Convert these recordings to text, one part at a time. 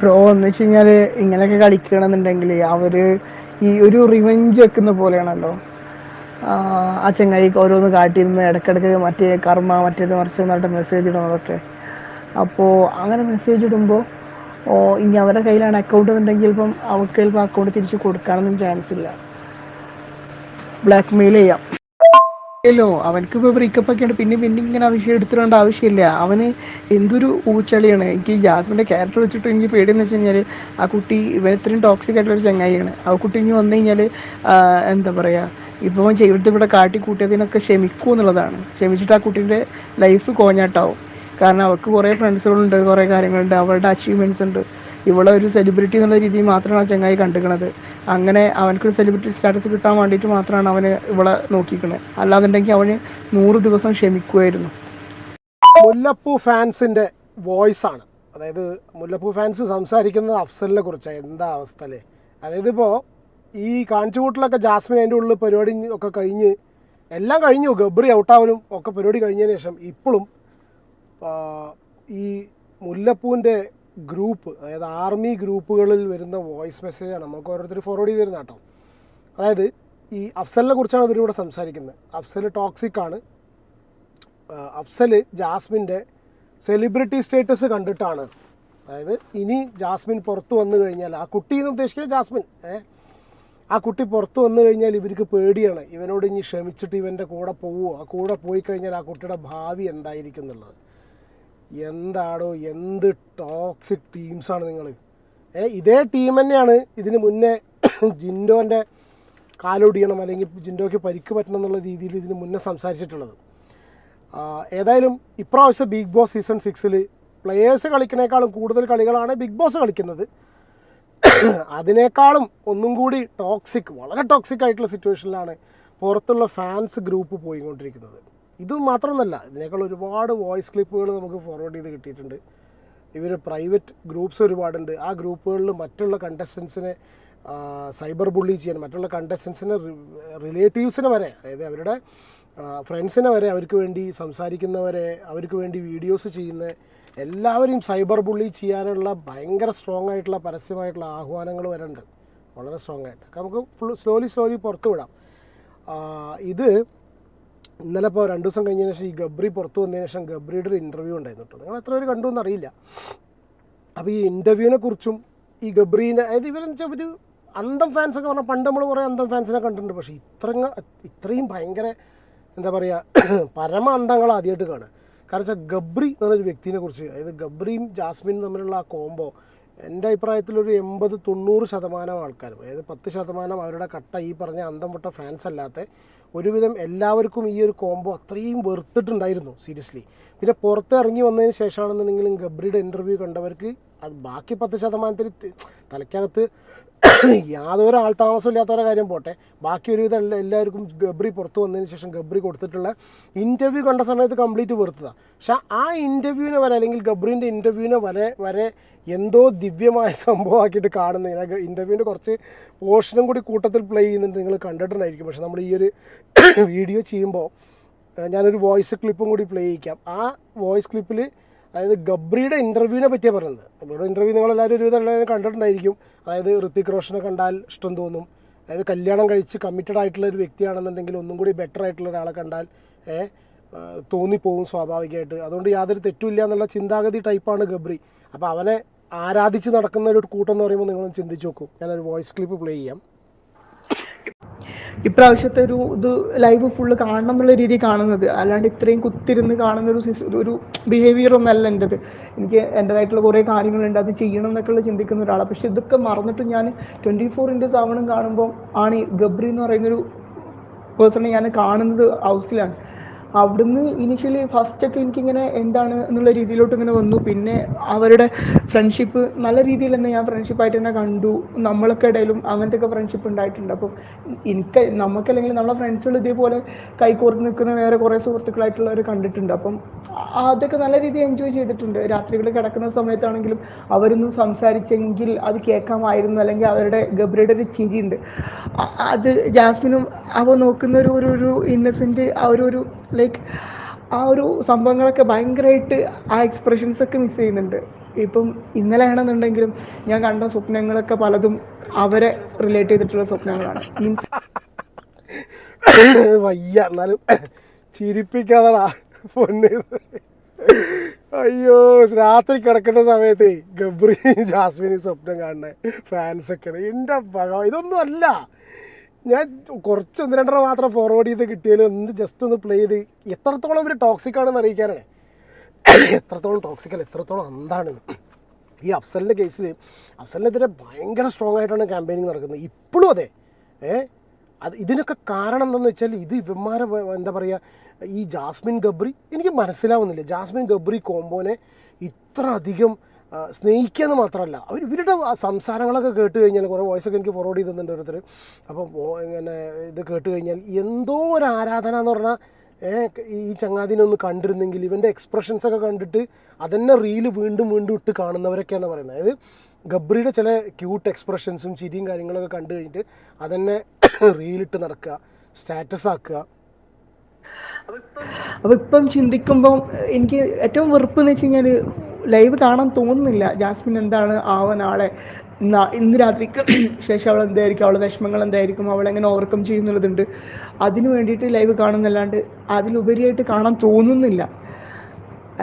Bro എന്ന് വെച്ച് കഴിഞ്ഞാല് ഇങ്ങനെയൊക്കെ കളിക്കണമെന്നുണ്ടെങ്കിൽ അവര് ഈ ഒരു റിവെഞ്ച് വെക്കുന്ന പോലെയാണല്ലോ. ആ ചെങ്ങായിക്ക് ഓരോന്ന് കാട്ടിയിരുന്ന് ഇടയ്ക്കിടയ്ക്ക് മറ്റേ കർമ്മ മറ്റേത് മറിച്ച് എന്നിട്ട് മെസ്സേജ് ഇടുന്നതൊക്കെ. അപ്പോൾ അങ്ങനെ മെസ്സേജ് ഇടുമ്പോൾ ഇനി അവരുടെ കയ്യിലാണ് അക്കൗണ്ട് എന്നുണ്ടെങ്കിൽ ചിലപ്പം അവർക്ക് ചിലപ്പോൾ അക്കൗണ്ട് തിരിച്ച് കൊടുക്കാനൊന്നും ചാൻസ് ഇല്ല. ബ്ലാക്ക് മെയിൽ ചെയ്യാം. ല്ലോ അവനക്ക് ഇപ്പോൾ ബ്രേക്കപ്പ് ഒക്കെ ഉണ്ട്, പിന്നെ പിന്നെ ഇങ്ങനെ ആ വിഷയം എടുത്തിടേണ്ട ആവശ്യമില്ല. അവന് എന്തൊരു ഊച്ചളിയാണ്. എനിക്ക് ജാസ്മിൻ്റെ ക്യാരക്ടർ വെച്ചിട്ട് എനിക്ക് പേടിയെന്ന് വെച്ച് കഴിഞ്ഞാൽ ആ കുട്ടി ഇവൻ ഇത്രയും ടോക്സിക് ആയിട്ടുള്ള ഒരു ചങ്ങായിയാണ്. ആ കുട്ടി ഇനി വന്നു കഴിഞ്ഞാൽ എന്താ പറയുക, ഇപ്പോൾ ചെയ്തിട്ട് ഇവിടെ കാട്ടിക്കൂട്ടിയതിനൊക്കെ ക്ഷമിക്കൂ എന്നുള്ളതാണ്. ക്ഷമിച്ചിട്ട് ആ കുട്ടീൻ്റെ ലൈഫ് കോഞ്ഞാട്ടാവും. കാരണം അവൾക്ക് കുറേ ഫ്രണ്ട്സുകളുണ്ട്, കുറേ കാര്യങ്ങളുണ്ട്, അവളുടെ അച്ചീവ്മെൻറ്റ്സ് ഉണ്ട്. ഇവളെ ഒരു സെലിബ്രിറ്റി എന്നുള്ള രീതിയിൽ മാത്രമാണ് ആ ചങ്ങായി കണ്ടുക്കുന്നത്. അങ്ങനെ അവനക്കൊരു സെലിബ്രിറ്റി സ്റ്റാറ്റസ് കിട്ടാൻ വേണ്ടിയിട്ട് മാത്രമാണ് അവന് ഇവളെ നോക്കിക്കുന്നത്. അല്ലാന്നുണ്ടെങ്കിൽ അവന് 100 ദിവസം ക്ഷമിക്കുമായിരുന്നു. മുല്ലപ്പൂ ഫാൻസിൻ്റെ വോയിസ് ആണ്. അതായത് മുല്ലപ്പൂ ഫാൻസ് സംസാരിക്കുന്നത് അഫ്സലിനെ കുറിച്ചാണ്. എന്താ അവസ്ഥ അല്ലേ? അതായത് ഇപ്പോൾ ഈ കാണിച്ചുകൂട്ടിലൊക്കെ ജാസ്മിൻ അതിൻ്റെ ഉള്ളിൽ പരിപാടി ഒക്കെ കഴിഞ്ഞ് എല്ലാം കഴിഞ്ഞു, ഗബ്രി ഔട്ടാവലും ഒക്കെ പരിപാടി കഴിഞ്ഞതിന് ശേഷം ഇപ്പോഴും ഈ മുല്ലപ്പൂവിൻ്റെ ഗ്രൂപ്പ്, അതായത് ആർമി ഗ്രൂപ്പുകളിൽ വരുന്ന വോയിസ് മെസ്സേജാണ് നമ്മൾക്ക് ഓരോരുത്തർ ഫോർവേഡ് ചെയ്ത് തരുന്നത് കേട്ടോ. അതായത് ഈ അഫ്സലിനെ കുറിച്ചാണ് ഇവരിവിടെ സംസാരിക്കുന്നത്. അഫ്സൽ ടോക്സിക്കാണ്. അഫ്സൽ ജാസ്മിൻ്റെ സെലിബ്രിറ്റി സ്റ്റേറ്റസ് കണ്ടിട്ടാണ്, അതായത് ഇനി ജാസ്മിൻ പുറത്ത് വന്നു കഴിഞ്ഞാൽ, ആ കുട്ടി എന്ന് ഉദ്ദേശിക്കുന്നത് ജാസ്മിൻ, ആ കുട്ടി പുറത്ത് വന്നു കഴിഞ്ഞാൽ ഇവർക്ക് പേടിയാണ്. ഇവനോട് ഇനി ക്ഷമിച്ചിട്ട് ഇവൻ്റെ കൂടെ പോവുമോ, ആ കൂടെ പോയി കഴിഞ്ഞാൽ ആ കുട്ടിയുടെ ഭാവി എന്തായിരിക്കും എന്നുള്ളത്. എന്താടോ, എന്ത് ടോക്സിക് ടീംസാണ് നിങ്ങൾ. ഇതേ ടീം തന്നെയാണ് ഇതിന് മുന്നേ ജിൻഡോൻ്റെ കാലൊടിയണം അല്ലെങ്കിൽ ജിൻഡോയ്ക്ക് പരിക്ക് പറ്റണം എന്നുള്ള രീതിയിൽ ഇതിന് മുന്നേ സംസാരിച്ചിട്ടുള്ളത്. ഏതായാലും ഇപ്രാവശ്യം ബിഗ് ബോസ് സീസൺ 6 പ്ലെയേഴ്സ് കളിക്കുന്നേക്കാളും കൂടുതൽ കളികളാണ് ബിഗ് ബോസ് കളിക്കുന്നത്. അതിനേക്കാളും ഒന്നും കൂടി ടോക്സിക്, വളരെ ടോക്സിക് ആയിട്ടുള്ള സിറ്റുവേഷനിലാണ് പുറത്തുള്ള ഫാൻസ് ഗ്രൂപ്പ് പോയിക്കൊണ്ടിരിക്കുന്നത്. ഇത് മാത്രമൊന്നുമല്ല, ഇതിനേക്കാൾ ഒരുപാട് വോയിസ് ക്ലിപ്പുകൾ നമുക്ക് ഫോർവേഡ് ചെയ്ത് കിട്ടിയിട്ടുണ്ട്. ഇവർ പ്രൈവറ്റ് ഗ്രൂപ്പ്സ് ഒരുപാടുണ്ട്. ആ ഗ്രൂപ്പുകളിൽ മറ്റുള്ള കണ്ടസ്റ്റൻസിനെ സൈബർ ബുള്ളി ചെയ്യാൻ, മറ്റുള്ള കണ്ടസ്റ്റൻസിനെ റിലേറ്റീവ്സിനെ വരെ, അതായത് അവരുടെ ഫ്രണ്ട്സിനെ വരെ, അവർക്ക് വേണ്ടി സംസാരിക്കുന്നവരെ, അവർക്ക് വേണ്ടി വീഡിയോസ് ചെയ്യുന്ന എല്ലാവരെയും സൈബർ ബുള്ളി ചെയ്യാനുള്ള ഭയങ്കര സ്ട്രോങ് ആയിട്ടുള്ള പരസ്യമായിട്ടുള്ള ആഹ്വാനങ്ങൾ വരെ ഉണ്ട്, വളരെ സ്ട്രോങ് ആയിട്ട്. നമുക്ക് സ്ലോലി പുറത്ത് വിടാം. ഇത് ഇന്നലെ ഇപ്പോൾ 2 ദിവസം കഴിഞ്ഞതിന് ശേഷം ഈ ഗബ്രി പുറത്ത് വന്നതിന് ശേഷം ഗബ്രിയുടെ ഒരു ഇൻ്റർവ്യൂ ഉണ്ടായിരുന്നു കേട്ടോ. നിങ്ങൾ എത്ര പേര് കണ്ടു എന്നറിയില്ല. അപ്പോൾ ഈ ഇൻ്റർവ്യൂവിനെ കുറിച്ചും ഈ ഗബ്രീനെ, അതായത് ഇവരെന്ന് വെച്ചാൽ ഒരു അന്തം ഫാൻസൊക്കെ പറഞ്ഞാൽ പണ്ട് നമ്മൾ കുറേ അന്തം ഫാൻസിനെ കണ്ടിട്ടുണ്ട്. പക്ഷേ ഇത്രയും ഭയങ്കര എന്താ പറയുക, പരമ അന്തങ്ങൾ ആദ്യമായിട്ട് കാണുക. കാരണം വെച്ചാൽ ഗബ്രി എന്നൊരു വ്യക്തിനെ കുറിച്ച്, അതായത് ഗബ്രിയും ജാസ്മിനും തമ്മിലുള്ള ആ കോംബോ എൻ്റെ അഭിപ്രായത്തിലൊരു 80-90% ആൾക്കാരും, അതായത് 10% അവരുടെ കട്ട ഈ പറഞ്ഞ അന്തം വിട്ട ഫാൻസ് അല്ലാത്ത ഒരുവിധം എല്ലാവർക്കും ഈ ഒരു കോംബോ അത്രയും വെറുത്തിട്ടുണ്ടായിരുന്നു സീരിയസ്ലി. പിന്നെ പുറത്ത് ഇറങ്ങി വന്നതിന് ശേഷമാണെന്നുണ്ടെങ്കിലും ഗബ്രിയുടെ ഇൻ്റർവ്യൂ കണ്ടവർക്ക് അത് ബാക്കി 10% തലയ്ക്കകത്ത് യാതൊരു ആൾ താമസമില്ലാത്തവരുടെ കാര്യം പോട്ടെ, ബാക്കി ഒരുവിധം എല്ലാവർക്കും ഗബ്രി പുറത്ത് വന്നതിന് ശേഷം ഗബ്രി കൊടുത്തിട്ടുള്ള ഇൻ്റർവ്യൂ കണ്ട സമയത്ത് കംപ്ലീറ്റ് വെറുത്തതാണ്. പക്ഷെ ആ ഇൻ്റർവ്യൂവിനെ വരെ, അല്ലെങ്കിൽ ഗബ്രീൻ്റെ ഇൻ്റർവ്യൂവിനെ വരെ എന്തോ ദിവ്യമായ സംഭവമാക്കിയിട്ട് കാണുന്നത്. ഇൻ്റർവ്യൂവിൻ്റെ കുറച്ച് പോർഷനും കൂടി കൂട്ടത്തിൽ പ്ലേ ചെയ്യുന്നുണ്ട്, നിങ്ങൾ കണ്ടിട്ടുണ്ടായിരിക്കും. പക്ഷെ നമ്മൾ ഈ ഒരു വീഡിയോ ചെയ്യുമ്പോൾ ഞാനൊരു വോയിസ് ക്ലിപ്പും കൂടി പ്ലേ ചെയ്യിക്കാം. ആ വോയിസ് ക്ലിപ്പിൽ അതായത് ഗബ്രിയുടെ ഇൻ്റർവ്യൂവിനെ പറ്റിയാണ് പറയുന്നത്. ഗബ്രിയുടെ ഇൻ്റർവ്യൂ നിങ്ങളെല്ലാവരും ഒരുവിധം എല്ലാവരും കണ്ടിട്ടുണ്ടായിരിക്കും. അതായത് ഋത്തിക് റോഷനെ കണ്ടാൽ ഇഷ്ടം തോന്നും, അതായത് കല്യാണം കഴിച്ച് കമ്മിറ്റഡ് ആയിട്ടുള്ള ഒരു വ്യക്തിയാണെന്നുണ്ടെങ്കിൽ ഒന്നും കൂടി ബെറ്റർ ആയിട്ടുള്ള ഒരാളെ കണ്ടാൽ തോന്നിപ്പോവും സ്വാഭാവികമായിട്ട്. അതുകൊണ്ട് യാതൊരു തെറ്റുമില്ല എന്നുള്ള ചിന്താഗതി ടൈപ്പാണ് ഗബ്രി. അപ്പോൾ അവനെ ആരാധിച്ച് നടക്കുന്ന ഒരു കൂട്ടം എന്ന് പറയുമ്പോൾ നിങ്ങളൊന്ന് ചിന്തിച്ച് നോക്കൂ. ഞാനൊരു വോയിസ് ക്ലിപ്പ് പ്ലേ ചെയ്യാം. ഇപ്രാവശ്യത്തെ ഇത് ലൈവ് ഫുള്ള് കാണണം എന്നുള്ള രീതിയിൽ കാണുന്നത്, അല്ലാണ്ട് ഇത്രയും കുത്തിരുന്ന് കാണുന്ന ഒരു ബിഹേവിയർ ഒന്നല്ല എൻ്റെത്. എനിക്ക് എൻ്റെതായിട്ടുള്ള കുറേ കാര്യങ്ങളുണ്ട്, അത് ചെയ്യണം എന്നൊക്കെയുള്ള ചിന്തിക്കുന്ന ഒരാളാണ്. പക്ഷെ ഇതൊക്കെ മറന്നിട്ട് ഞാൻ 24/7 കാണുമ്പോൾ ആണ് ഈ ഗബ്രി എന്ന് പറയുന്നൊരു പേഴ്സണെ ഞാൻ കാണുന്നത് ഹൗസിലാണ്. അവിടുന്ന് ഇനിഷ്യലി ഫസ്റ്റൊക്കെ എനിക്കിങ്ങനെ എന്താണ് എന്നുള്ള രീതിയിലോട്ട് ഇങ്ങനെ വന്നു. പിന്നെ അവരുടെ ഫ്രണ്ട്ഷിപ്പ് നല്ല രീതിയിൽ തന്നെ ഞാൻ ഫ്രണ്ട്ഷിപ്പായിട്ട് തന്നെ കണ്ടു. നമ്മളൊക്കെ ഇടയിലും അങ്ങനത്തെ ഒക്കെ ഫ്രണ്ട്ഷിപ്പ് ഉണ്ടായിട്ടുണ്ട്. അപ്പം നമുക്കല്ലെങ്കിൽ നമ്മളെ ഫ്രണ്ട്സുകൾ ഇതേപോലെ കൈകോർത്ത് നിൽക്കുന്ന വേറെ കുറേ സുഹൃത്തുക്കളായിട്ടുള്ളവർ കണ്ടിട്ടുണ്ട്. അപ്പം അതൊക്കെ നല്ല രീതിയിൽ എൻജോയ് ചെയ്തിട്ടുണ്ട്. രാത്രികളിൽ കിടക്കുന്ന സമയത്താണെങ്കിലും അവരൊന്നും സംസാരിച്ചെങ്കിൽ അത് കേൾക്കാമായിരുന്നു. അല്ലെങ്കിൽ അവരുടെ ഗബ്രിയുടെ ഒരു ചിരിയുണ്ട്, അത് ജാസ്മിനും അവ നോക്കുന്ന ഒരു ഇന്നസെൻറ്റ്, ആ ഒരു ലൈക്ക് ആ ഒരു സംഭവങ്ങളൊക്കെ ഭയങ്കരമായിട്ട് ആ എക്സ്പ്രഷൻസൊക്കെ മിസ് ചെയ്യുന്നുണ്ട്. ഇപ്പം ഇന്നലെ ആണെന്നുണ്ടെങ്കിലും ഞാൻ കണ്ട സ്വപ്നങ്ങളൊക്കെ പലതും അവരെ റിലേറ്റ് ചെയ്തിട്ടുള്ള സ്വപ്നങ്ങളാണ്. മീൻസ് വയ്യ, എന്നാലും ചിരിപ്പിക്കാതടാ പൊന്നെ. അയ്യോ, രാത്രി കിടക്കുന്ന സമയത്ത് ഗബ്രി ജാസ്മിന് സ്വപ്നം കാണുന്ന ഫാൻസൊക്കെയാണ്. എൻ്റെ ഭഗവാൻ, ഇതൊന്നും അല്ല. ഞാൻ കുറച്ച് 1-2 മാത്രം ഫോർവേഡ് ചെയ്ത് കിട്ടിയാലും ഒന്ന് ജസ്റ്റ് ഒന്ന് പ്ലേ ചെയ്ത് എത്രത്തോളം ഇവർ ടോക്സിക് ആണെന്ന് അറിയിക്കാനാണ്. എത്രത്തോളം ടോക്സിക്കല്ല, എത്രത്തോളം എന്താണ്. ഈ അഫ്സലിൻ്റെ കേസിൽ അഫ്സലിനെതിരെ ഭയങ്കര സ്ട്രോങ് ആയിട്ടാണ് ക്യാമ്പയിനിങ് നടക്കുന്നത് ഇപ്പോഴും. അതെ, ഇതിനൊക്കെ കാരണം എന്താണെന്ന് വെച്ചാൽ ഇത് ഇവന്മാരെ എന്താ പറയുക, ഈ ജാസ്മിൻ ഗബ്രി എനിക്ക് മനസ്സിലാവുന്നില്ല. ജാസ്മിൻ ഗബ്രി കോംബോനെ ഇത്ര അധികം സ്നേഹിക്കുകയെന്ന് മാത്രമല്ല, ഇവരുടെ സംസാരങ്ങളൊക്കെ കേട്ട് കഴിഞ്ഞാൽ, കുറേ വോയിസൊക്കെ എനിക്ക് ഫോർവേഡ് ചെയ്തിട്ടുണ്ട് ഓരോരുത്തർ. അപ്പോൾ ഇങ്ങനെ ഇത് കേട്ട് കഴിഞ്ഞാൽ എന്തോ ഒരു ആരാധന എന്ന് പറഞ്ഞാൽ, ഈ ചങ്ങാതിനെ ഒന്ന് കണ്ടിരുന്നെങ്കിൽ, ഇവൻ്റെ എക്സ്പ്രഷൻസൊക്കെ കണ്ടിട്ട് അതന്നെ റീല് വീണ്ടും വീണ്ടും ഇട്ട് കാണുന്നവരൊക്കെയാണ് പറയുന്നത്. അതായത് ഗബ്രിയുടെ ചില ക്യൂട്ട് എക്സ്പ്രഷൻസും ചിരിയും കാര്യങ്ങളൊക്കെ കണ്ടു കഴിഞ്ഞിട്ട് അതന്നെ റീലിട്ട് നടക്കുക, സ്റ്റാറ്റസ് ആക്കുക. അപ്പോൾ ഇപ്പം ചിന്തിക്കുമ്പം എനിക്ക് ഏറ്റവും വെറുപ്പ് എന്ന് വെച്ച് കഴിഞ്ഞാൽ ലൈവ് കാണാൻ തോന്നുന്നില്ല. ജാസ്മിൻ എന്താണ് നാളെ ഇന്ന് രാത്രിക്ക് ശേഷം അവൾ എന്തായിരിക്കും, അവളുടെ വിഷമങ്ങൾ എന്തായിരിക്കും, അവളെങ്ങനെ ഓവർകം ചെയ്യുന്നുള്ളതുണ്ട്. അതിന് വേണ്ടിയിട്ട് ലൈവ് കാണുന്നല്ലാണ്ട് അതിലുപരിയായിട്ട് കാണാൻ തോന്നുന്നില്ല.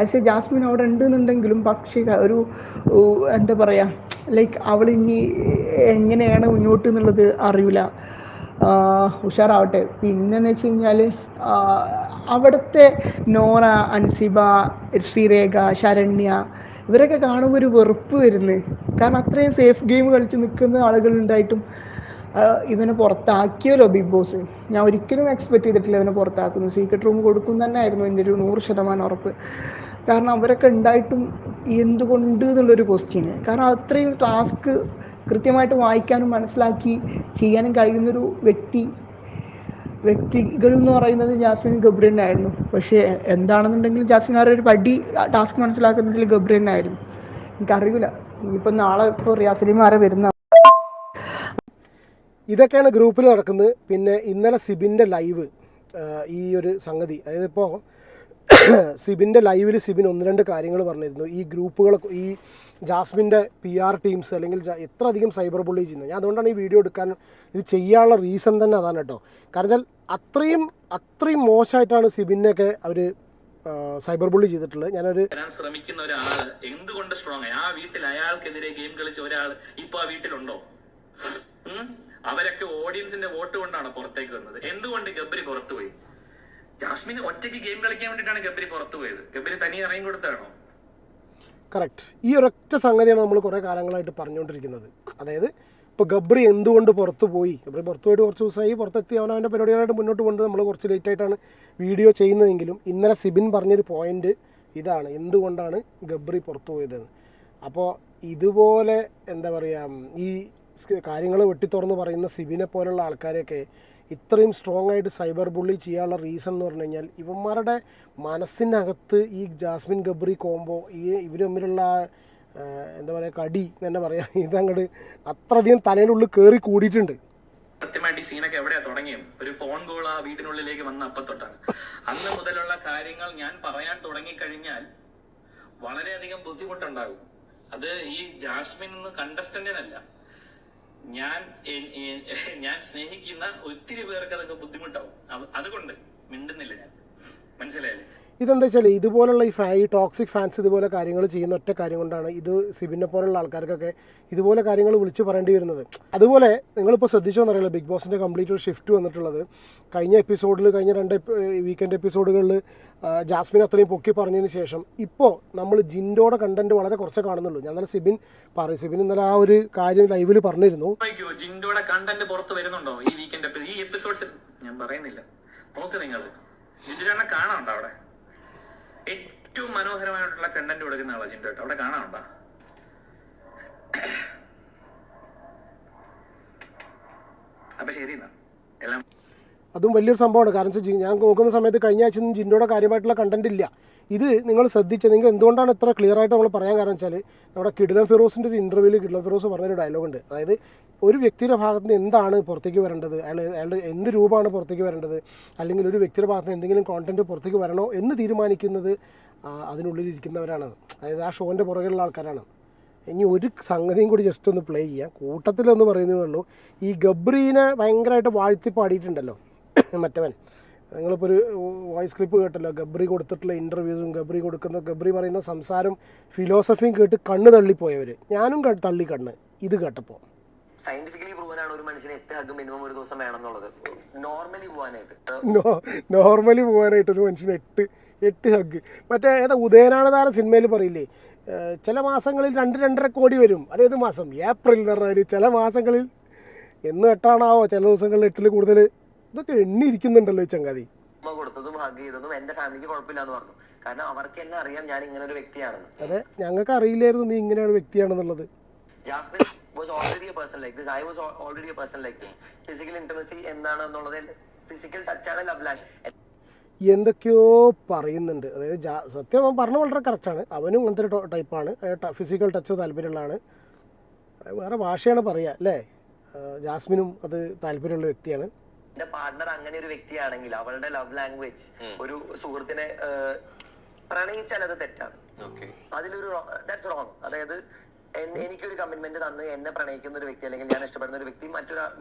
ആസ് എ ജാസ്മിൻ അവിടെ ഉണ്ടെന്നുണ്ടെങ്കിലും പക്ഷേ ഒരു എന്താ പറയുക, ലൈക്ക് അവൾ ഇനി എങ്ങനെയാണ് മുന്നോട്ട് എന്നുള്ളത് അറിയില്ല. ഉഷാറാവട്ടെ. പിന്നെന്ന് വെച്ച് കഴിഞ്ഞാൽ അവിടുത്തെ നോറ, അൻസിബ, ശ്രീരേഖ, ശരണ്യ ഇവരൊക്കെ കാണുമ്പോൾ ഒരു വെറുപ്പ് വരുന്നത്. കാരണം അത്രയും സേഫ് ഗെയിം കളിച്ച് നിൽക്കുന്ന ആളുകളുണ്ടായിട്ടും ഇവനെ പുറത്താക്കിയല്ലോ ബിഗ് ബോസ്. ഞാൻ ഒരിക്കലും എക്സ്പെക്ട് ചെയ്തിട്ടില്ല ഇവനെ പുറത്താക്കുന്നു. സീക്രട്ട് റൂം കൊടുക്കും തന്നെ ആയിരുന്നു എൻ്റെ ഒരു 100% ഉറപ്പ്. കാരണം അവരൊക്കെ ഉണ്ടായിട്ടും എന്തുകൊണ്ട് എന്നുള്ളൊരു ക്വസ്റ്റ്യന്. കാരണം അത്രയും ടാസ്ക് കൃത്യമായിട്ട് വായിക്കാനും മനസ്സിലാക്കി ചെയ്യാനും കഴിയുന്നൊരു വ്യക്തികൾ എന്ന് പറയുന്നത് ജാസ്മിൻ ഗബ്രി ആയിരുന്നു. പക്ഷേ എന്താണെന്നുണ്ടെങ്കിൽ ജാസ്മിൻ ഒരു പടി ടാസ്ക് മനസ്സിലാക്കുന്നതിൽ ഗബ്രി ആയിരുന്നു. എനിക്കറിയില്ല ഇനിയിപ്പോൾ നാളെ ഇപ്പോൾ റിയാസലിമാരെ വരുന്ന. ഇതൊക്കെയാണ് ഗ്രൂപ്പിൽ നടക്കുന്നത്. പിന്നെ ഇന്നലെ സിബിൻ്റെ ലൈവ്, ഈ ഒരു സംഗതി, അതായത് ഇപ്പോൾ സിബിൻ്റെ ലൈവിൽ സിബിൻ 1-2 കാര്യങ്ങൾ പറഞ്ഞിരുന്നു. ഈ ഗ്രൂപ്പുകൾ, ഈ ജാസ്മിൻ്റെ PR ടീംസ് അല്ലെങ്കിൽ എത്ര അധികം സൈബർ ബുള്ളി ചെയ്യുന്നത്. ഞാൻ അതുകൊണ്ടാണ് ഈ വീഡിയോ എടുക്കാൻ, ഇത് ചെയ്യാനുള്ള റീസൺ തന്നെ അതാണ് കേട്ടോ. കാരണം വെച്ചാൽ അത്രയും മോശമായിട്ടാണ് സിബിനെയൊക്കെ അവർ സൈബർ ബുള്ളി ചെയ്തിട്ടുള്ളത്. ഞാനൊരു ശ്രമിക്കുന്ന ഒരാൾ എന്തുകൊണ്ട് സ്ട്രോങ് ആയി, ആ വീട്ടിൽ അയാൾക്കെതിരെ ഗെയിം കളിച്ച ഒരാൾ ഇപ്പൊ ആ വീട്ടിലുണ്ടോ? അവരൊക്കെ ഓഡിയൻസിന്റെ വോട്ട് കൊണ്ടാണ് പുറത്തേക്ക് വന്നത്. എന്തുകൊണ്ട് ഗബ്രി പുറത്തുപോയി? ജാസ്മിന് ഒറ്റയ്ക്ക് ഗെയിം കളിക്കാൻ വേണ്ടിയിട്ടാണ് ഗബ്രി പുറത്തു പോയത്. ഗബ്രി തനിയെ ഇറങ്ങി കൊടുത്താണോ? കറക്റ്റ്. ഈ ഒരൊറ്റ സംഗതിയാണ് നമ്മൾ കുറേ കാലങ്ങളായിട്ട് പറഞ്ഞുകൊണ്ടിരിക്കുന്നത്. അതായത് ഇപ്പോൾ ഗബ്രി എന്തുകൊണ്ട് പുറത്തു പോയി, ഗബ്രി പുറത്തു പോയിട്ട് കുറച്ച് ദിവസമായി, പുറത്തെത്തി അവനവൻ്റെ പരിപാടികളായിട്ട് മുന്നോട്ട് കൊണ്ട് നമ്മൾ കുറച്ച് ലേറ്റായിട്ടാണ് വീഡിയോ ചെയ്യുന്നതെങ്കിലും ഇന്നലെ സിബിൻ പറഞ്ഞൊരു പോയിന്റ് ഇതാണ്, എന്തുകൊണ്ടാണ് ഗബ്രി പുറത്തു പോയതെന്ന്. അപ്പോൾ ഇതുപോലെ എന്താ പറയുക, ഈ കാര്യങ്ങൾ വെട്ടിത്തുറന്ന് പറയുന്ന സിബിനെ പോലുള്ള ആൾക്കാരെയൊക്കെ ഇത്രയും സ്ട്രോങ് ആയിട്ട് സൈബർ ബുള്ളി ചെയ്യാനുള്ള റീസൺ എന്ന് പറഞ്ഞു കഴിഞ്ഞാൽ ഇവന്മാരുടെ മനസ്സിനകത്ത് ഈ ജാസ്മിൻ ഗബ്രി കോംബോ, ഇവർ തമ്മിലുള്ള എന്താ പറയുക, കടി തന്നെ പറയാം, ഇതങ്ങോട്ട് അത്രയധികം തലയിലുള്ളിൽ കയറി കൂടിയിട്ടുണ്ട്. സത്യമായിട്ട് ഈ സീനൊക്കെ എവിടെയാ തുടങ്ങിയത്? ഒരു ഫോൺ കോൾ ആ വീടിനുള്ളിലേക്ക് വന്ന അപ്പത്തൊട്ടാണ്. അന്ന് മുതലുള്ള കാര്യങ്ങൾ ഞാൻ പറയാൻ തുടങ്ങിക്കഴിഞ്ഞാൽ വളരെയധികം ബുദ്ധിമുട്ടുണ്ടാകും. അത് ഈ ജാസ്മിൻ എന്ന കണ്ടസ്റ്റന്റിനല്ല, ഞാൻ സ്നേഹിക്കുന്ന ഒത്തിരി പേർക്ക് അതൊക്കെ ബുദ്ധിമുട്ടാവും. അതുകൊണ്ട് മിണ്ടുന്നില്ല ഞാൻ. മനസ്സിലായില്ലേ? ഇതെന്താ വെച്ചാൽ ഇതുപോലുള്ള ഈ ടോക്സിക് ഫാൻസ് ഇതുപോലെ കാര്യങ്ങൾ ചെയ്യുന്ന ഒറ്റ കാര്യം കൊണ്ടാണ് ഇത് സിബിനെ പോലുള്ള ആൾക്കാർക്കൊക്കെ ഇതുപോലെ കാര്യങ്ങൾ വിളിച്ച് പറയേണ്ടി വരുന്നത്. അതുപോലെ നിങ്ങളിപ്പോൾ ശ്രദ്ധിച്ചോന്നറിയില്ല, ബിഗ് ബോസിൻ്റെ കംപ്ലീറ്റ് ഒരു ഷിഫ്റ്റ് വന്നിട്ടുള്ളത്. കഴിഞ്ഞ 2 വീക്കെൻഡ് എപ്പിസോഡുകളിൽ ജാസ്മിൻ അത്രയും പൊക്കി പറഞ്ഞതിന് ശേഷം ഇപ്പോൾ നമ്മൾ ജിൻഡോയുടെ കണ്ടന്റ് വളരെ കുറച്ചേ കാണുന്നുള്ളൂ. ഞാൻ ഇന്നലെ സിബിൻ ഇന്നലെ ആ ഒരു കാര്യം ലൈവിൽ പറഞ്ഞിരുന്നു. ജിൻഡോയുടെ കണ്ടന്റ് പുറത്ത് വരുന്നുണ്ടോ ഈ വീക്കെൻഡ്? ഈ എപ്പിസോഡ്സ് ഞാൻ പറയുന്നില്ല, നോക്ക് നിങ്ങൾ. ജിൻഡോ ചേട്ടനെ കാണാനുണ്ടോ അവിടെ? ഏറ്റവും മനോഹരമായിട്ടുള്ള കണ്ടന്റ് കൊടുക്കുന്ന ആളാ ജിൻഡോ. അവിടെ കാണാനുണ്ടോ? അപ്പൊ ശരി എന്നാ എല്ലാം. അതും വലിയൊരു സംഭവമാണ്. കാരണം വെച്ചാൽ ഞാൻ നോക്കുന്ന സമയത്ത് കഴിഞ്ഞ ആഴ്ച ഒന്നും ജിൻഡോയുടെ കാര്യമായിട്ടുള്ള കണ്ടന്റ് ഇല്ല. ഇത് നിങ്ങൾ ശ്രദ്ധിച്ചത്, നിങ്ങൾ എന്തുകൊണ്ടാണ് ഇത്ര ക്ലിയർ ആയിട്ട് നമ്മൾ പറയാൻ കാരണം വെച്ചാൽ നമ്മുടെ കിടിലം ഫിറോസിൻ്റെ ഒരു ഇൻ്റർവ്യൂവിൽ കിടിലം ഫിറോസ് പറഞ്ഞൊരു ഡയലോഗുണ്ട്. അതായത് ഒരു വ്യക്തിയുടെ ഭാഗത്ത് നിന്ന് എന്താണ് പുറത്തേക്ക് വരേണ്ടത്, അയാളുടെ എന്ത് രൂപമാണ് പുറത്തേക്ക് വരേണ്ടത്, അല്ലെങ്കിൽ ഒരു വ്യക്തിയുടെ ഭാഗത്ത് നിന്ന് എന്തെങ്കിലും കോണ്ടന്റ് പുറത്തേക്ക് വരണോ എന്ന് തീരുമാനിക്കുന്നത് അതിനുള്ളിൽ ഇരിക്കുന്നവരാണ്, അതായത് ആ ഷോൻ്റെ പുറകിലുള്ള ആൾക്കാരാണ്. ഇനി ഒരു സംഗതിയും കൂടി ജസ്റ്റ് ഒന്ന് പ്ലേ ചെയ്യാം, കൂട്ടത്തിലൊന്ന് പറയുന്നതേ ഉള്ളൂ. ഈ ഗബ്രീനെ ഭയങ്കരമായിട്ട് വാഴ്ത്തി പാടിയിട്ടുണ്ടല്ലോ മറ്റവൻ. നിങ്ങളിപ്പോൾ ഒരു വോയിസ് ക്ലിപ്പ് കേട്ടല്ലോ, ഗബ്രി കൊടുത്തിട്ടുള്ള ഇൻ്റർവ്യൂസും ഗബ്രി പറയുന്ന സംസാരം ഫിലോസഫിയും കേട്ട് കണ്ണ് തള്ളിപ്പോയവർ. ഞാനും തള്ളി കണ്ണ് ഇത് കേട്ടപ്പോൾ. സയന്റിഫിക്കലി പ്രൂവൻ ആണ് ഒരു മനുഷ്യന് 8 ഹഗ് മിനിമം ഒരു ദിവസം വേണം എന്നുള്ളത്. നോർമലി പോകാനായിട്ട് ഒരു മനുഷ്യന് 8 ഹഗ്. മറ്റേ ഏതാ ഉദയനാനതാര സിനിമയിൽ പറയില്ലേ, ചില മാസങ്ങളിൽ 2-2.5 കോടി വരും. അതേത് മാസം? ഏപ്രിൽ എന്ന് പറഞ്ഞാൽ ചില മാസങ്ങളിൽ എന്ന് 8ആണാവോ, ചില ദിവസങ്ങളിൽ 8ൽ കൂടുതൽ. ഇതൊക്കെ എണ്ണിയിരിക്കുന്നുണ്ടല്ലോ ഈ ചങ്ങാതി. കൊടുത്തതും ഹഗ് ചെയ്തതും എന്റെ ഫാമിലിക്ക് കുഴപ്പമില്ല എന്ന് പറഞ്ഞു. കാരണം അവർക്ക് എന്നെ അറിയാം ഞാൻ ഇങ്ങനെ ഒരു വ്യക്തിയാണെന്ന്. അതെ, ഞങ്ങൾക്ക് അറിയില്ലായിരുന്നു നീ ഇങ്ങനെയാണ് വ്യക്തിയാണെന്നുള്ളത്. Jasmine was already a person like this. I was already a person like this. Physical intimacy എന്താണെന്നുള്ളത്, ഫിസിക്കൽ ടച്ചാണ് ലവ് ലാംഗ്വേജ്. എന്തൊക്കെയോ പറയുന്നുണ്ട്. അതായത് സത്യം അവൻ പറഞ്ഞ വളരെ കറക്റ്റാണ്. അവനും അങ്ങനത്തെ ഒരു ടൈപ്പാണ്, ഫിസിക്കൽ ടച്ച് താല്പര്യമുള്ളതാണ്. വേറെ ഭാഷയാണ് പറയുക അല്ലേ. ജാസ്മിനും അത് താല്പര്യമുള്ള വ്യക്തിയാണ്. എന്റെ പാർട്ണർ അങ്ങനെ ഒരു വ്യക്തിയാണെങ്കിൽ അവളുടെ ലവ് ലാംഗ്വേജ് ഒരു സുഹൃത്തിനെ പ്രണയിച്ചാൽ അത് തെറ്റാണ്. അതിലൊരു ദാറ്റ്സ് റോങ്. അതായത് എനിക്കൊരു കമ്മിറ്റ്മെന്റ് തന്ന് എന്നെ പ്രണയിക്കുന്ന ഒരു വ്യക്തി അല്ലെങ്കിൽ ഞാൻ ഇഷ്ടപ്പെടുന്ന ഒരു വ്യക്തി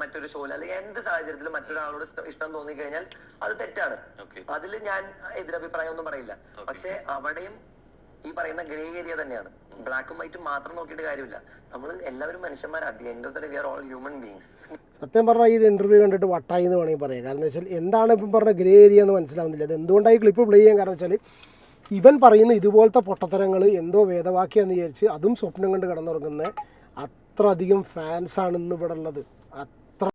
മറ്റൊരു ഷോയിൽ അല്ലെങ്കിൽ എന്ത് സാഹചര്യത്തിലും മറ്റൊരാളോട് ഇഷ്ടം തോന്നിക്കഴിഞ്ഞാൽ അത് തെറ്റാണ്. അതിൽ ഞാൻ എതിരഭിപ്രായം ഒന്നും പറയില്ല. പക്ഷെ അവിടെയും ഈ പറയുന്ന ഗ്രേ ഏരിയ തന്നെയാണ്. ബ്ലാക്കും വൈറ്റും മാത്രം നോക്കിയിട്ട് കാര്യമില്ല. നമ്മൾ എല്ലാവരും മനുഷ്യന്മാരാണ്. The end of the day we are all human beings. സത്യം പറഞ്ഞാൽ ഈ ഇൻ്റർവ്യൂ കണ്ടിട്ട് വട്ടായി എന്ന് വേണമെങ്കിൽ പറയാം. കാരണം എന്താ വെച്ചാൽ എന്താണ് ഇപ്പം പറഞ്ഞ ഗ്രേ ഏരിയ എന്ന് മനസ്സിലാവുന്നില്ല. അത് എന്തുകൊണ്ടായി ക്ലിപ്പ് പ്ലേ ചെയ്യാൻ കാരണം വെച്ചാൽ ഇവൻ പറയുന്ന ഇതുപോലത്തെ പൊട്ടത്തരങ്ങൾ എന്തോ വേദവാക്യാന്ന് വിചാരിച്ച് അതും സ്വപ്നം കണ്ട് കിടന്നുറങ്ങുന്ന അത്ര അധികം ഫാൻസാണ് ഇന്ന് ഇവിടെ ഉള്ളത്.